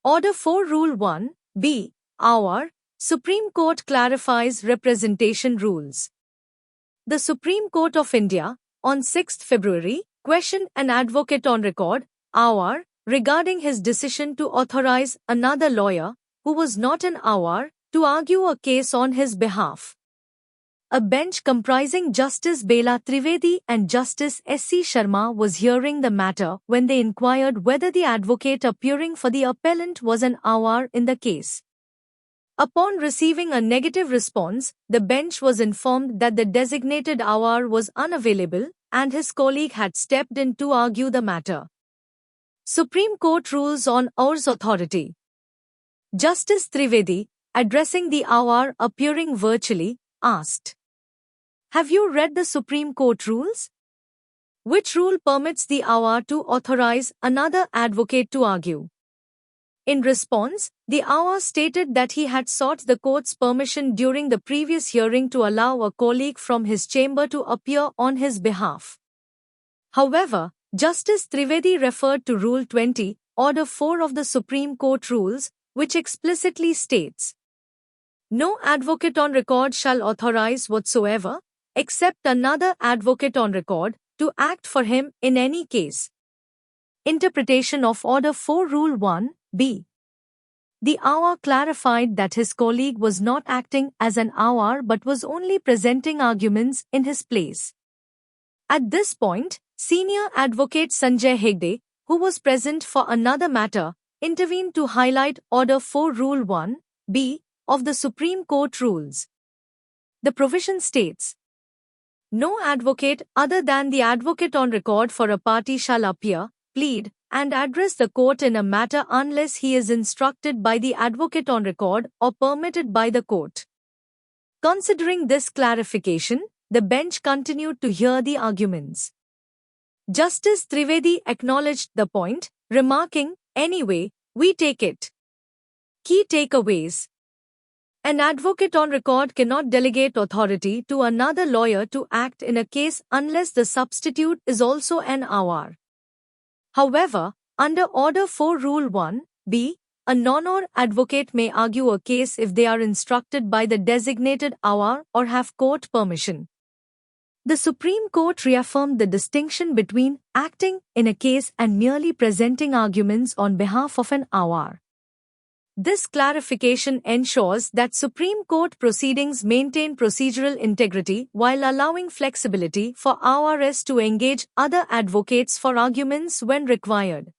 Order 4 Rule 1, B. Our Supreme Court clarifies representation rules. The Supreme Court of India, on 6 February, questioned an advocate on record, Our, regarding his decision to authorize another lawyer, who was not an Our, to argue a case on his behalf. A bench comprising Justice Bela Trivedi and Justice S.C. Sharma was hearing the matter when they inquired whether the advocate appearing for the appellant was an Our in the case. Upon receiving a negative response, the bench was informed that the designated Our was unavailable and his colleague had stepped in to argue the matter. Supreme Court rules on Aur's authority. Justice Trivedi, addressing the Our appearing virtually, asked, "Have you read the Supreme Court rules? Which rule permits the Our to authorize another advocate to argue?" In response, the Our stated that he had sought the court's permission during the previous hearing to allow a colleague from his chamber to appear on his behalf. However, Justice Trivedi referred to Rule 20, Order 4 of the Supreme Court rules, which explicitly states, "No advocate on record shall authorize whatsoever, except another advocate on record, to act for him in any case." Interpretation of Order 4 Rule 1, B. The Our clarified that his colleague was not acting as an Our but was only presenting arguments in his place. At this point, senior advocate Sanjay Hegde, who was present for another matter, intervened to highlight Order 4 Rule 1, B, of the Supreme Court rules. The provision states, "No advocate other than the advocate on record for a party shall appear, plead, and address the court in a matter unless he is instructed by the advocate on record or permitted by the court." Considering this clarification, the bench continued to hear the arguments. Justice Trivedi acknowledged the point, remarking, "Anyway, we take it." Key takeaways. An advocate on record cannot delegate authority to another lawyer to act in a case unless the substitute is also an Our. However, under Order 4 Rule 1, B, a non-Our advocate may argue a case if they are instructed by the designated Our or have court permission. The Supreme Court reaffirmed the distinction between acting in a case and merely presenting arguments on behalf of an Our. This clarification ensures that Supreme Court proceedings maintain procedural integrity while allowing flexibility for Ours to engage other advocates for arguments when required.